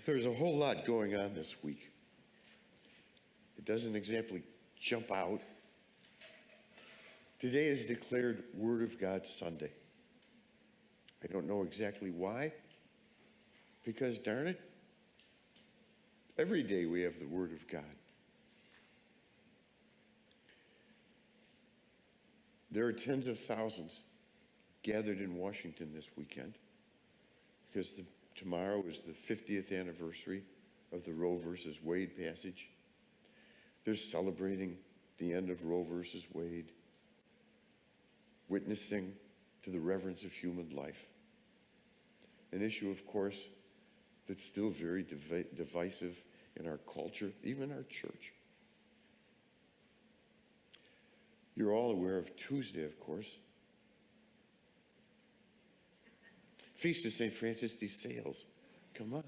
There's a whole lot going on this week. It doesn't exactly jump out. Today is declared Word of God Sunday. I don't know exactly why, because darn it, every day we have the Word of God. There are tens of thousands gathered in Washington this weekend because tomorrow is the 50th anniversary of the Roe versus Wade passage. They're celebrating the end of Roe versus Wade, witnessing to the reverence of human life. An issue, of course, that's still very divisive in our culture, even our church. You're all aware of Tuesday, of course. Feast of St. Francis de Sales. Come on.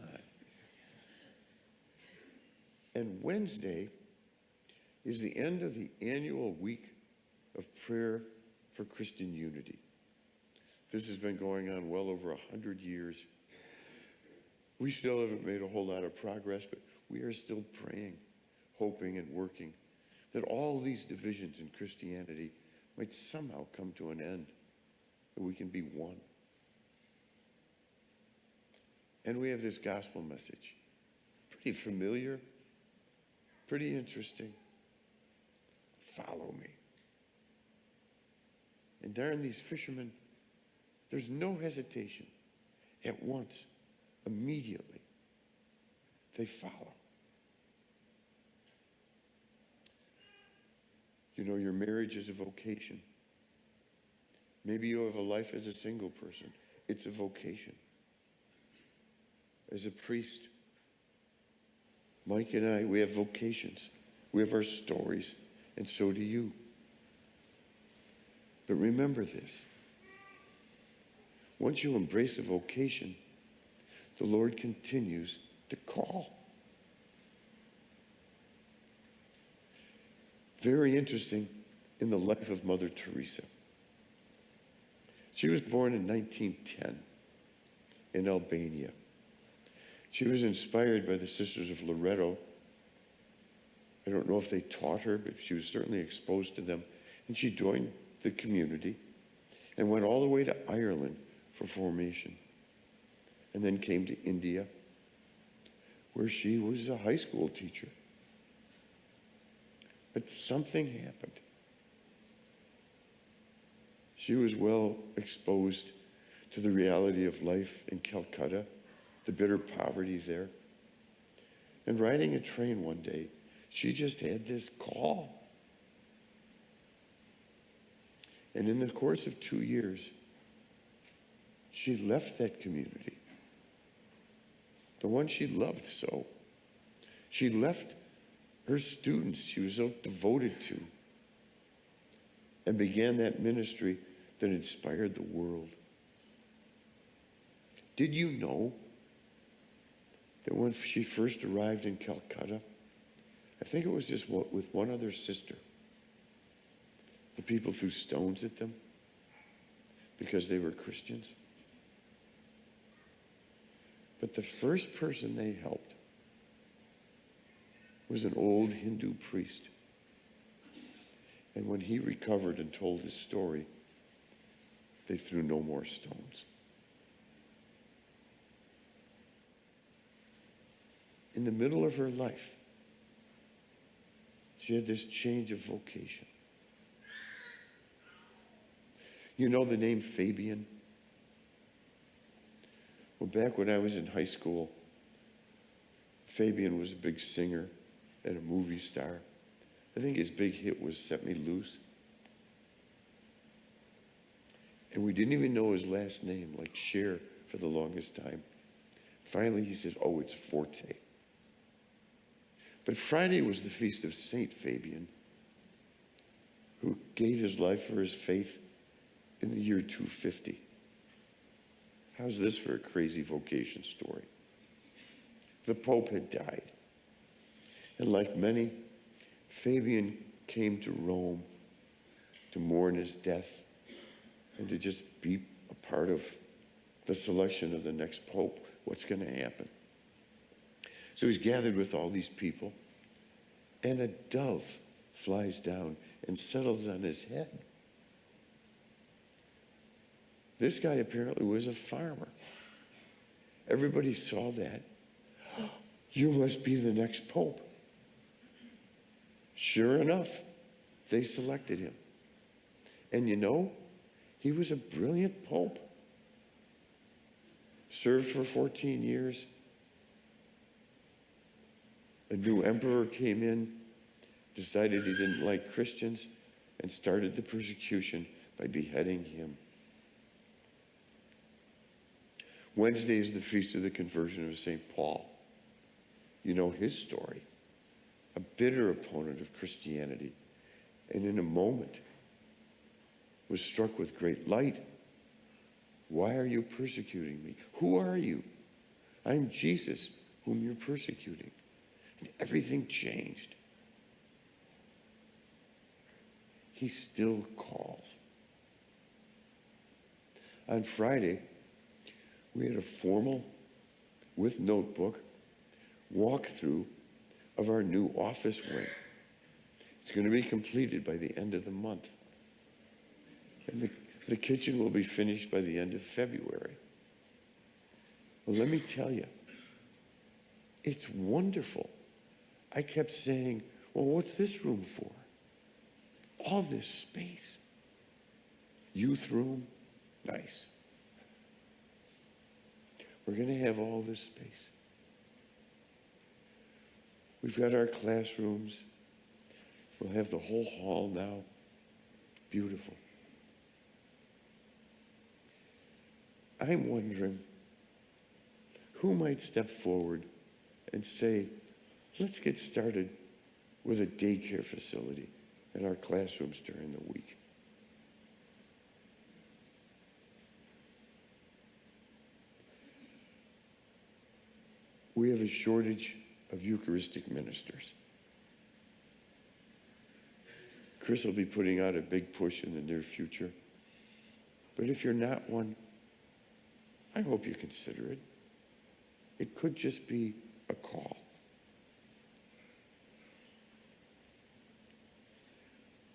And Wednesday is the end of the annual week of prayer for Christian unity. This has been going on well over 100 years. We still haven't made a whole lot of progress, but we are still praying, hoping, and working that all these divisions in Christianity might somehow come to an end, that we can be one. And we have this gospel message. Pretty familiar, pretty interesting. Follow me. And darn these fishermen, there's no hesitation. At once, immediately, they follow. You know, your marriage is a vocation. Maybe you have a life as a single person. It's a vocation. As a priest, Mike and I, we have vocations. We have our stories, and so do you. But remember this. Once you embrace a vocation, the Lord continues to call. Very interesting in the life of Mother Teresa. She was born in 1910 in Albania. She was inspired by the Sisters of Loreto. I don't know if they taught her, but she was certainly exposed to them. And she joined the community and went all the way to Ireland for formation. And then came to India, where she was a high school teacher. But something happened. She was well exposed to the reality of life in Calcutta, the bitter poverty there. And riding a train one day, she just had this call. And in the course of 2 years, she left that community, the one she loved so. She left her students she was so devoted to and began that ministry that inspired the world. Did you know that when she first arrived in Calcutta, I think it was just with one other sister, the people threw stones at them because they were Christians? But the first person they helped was an old Hindu priest. And when he recovered and told his story, they threw no more stones. In the middle of her life, she had this change of vocation. You know the name Fabian? Well, back when I was in high school, Fabian was a big singer and a movie star. I think his big hit was Set Me Loose. And we didn't even know his last name, like Cher, for the longest time. Finally, he said, oh, it's Forte. But Friday was the feast of Saint Fabian, who gave his life for his faith in the year 250. How's this for a crazy vocation story? The Pope had died. And like many, Fabian came to Rome to mourn his death and to just be a part of the selection of the next Pope. What's going to happen? So he's gathered with all these people, and a dove flies down and settles on his head. This guy apparently was a farmer. Everybody saw that. You must be the next pope. Sure enough, they selected him. And you know, he was a brilliant pope. Served for 14 years. A new emperor came in, decided he didn't like Christians, and started the persecution by beheading him. Wednesday is the feast of the conversion of St. Paul. You know his story. A bitter opponent of Christianity, and in a moment was struck with great light. Why are you persecuting me? Who are you? I'm Jesus, whom you're persecuting. And everything changed. He still calls. On Friday, we had a formal, with notebook, walkthrough of our new office wing. It's going to be completed by the end of the month. And the kitchen will be finished by the end of February. Well, let me tell you, it's wonderful. I kept saying, well, what's this room for? All this space. Youth room, nice. We're going to have all this space. We've got our classrooms. We'll have the whole hall now. Beautiful. I'm wondering who might step forward and say, let's get started with a daycare facility in our classrooms during the week. We have a shortage of Eucharistic ministers. Chris will be putting out a big push in the near future. But if you're not one, I hope you consider it. It could just be a call.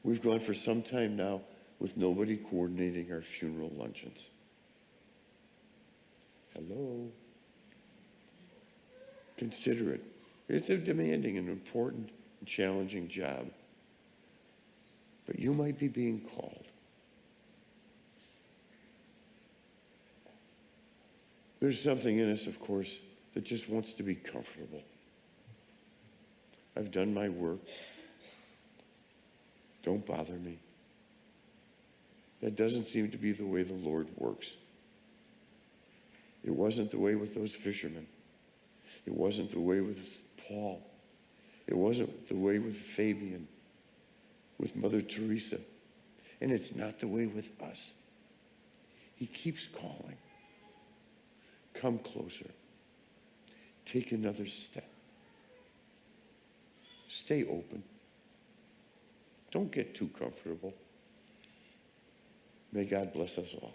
We've gone for some time now with nobody coordinating our funeral luncheons. Hello? Consider it. It's a demanding and important and challenging job. But you might be being called. There's something in us, of course, that just wants to be comfortable. I've done my work. Don't bother me. That doesn't seem to be the way the Lord works. It wasn't the way with those fishermen. It wasn't the way with Paul. It wasn't the way with Fabian, with Mother Teresa. And it's not the way with us. He keeps calling. Come closer. Take another step. Stay open. Don't get too comfortable. May God bless us all.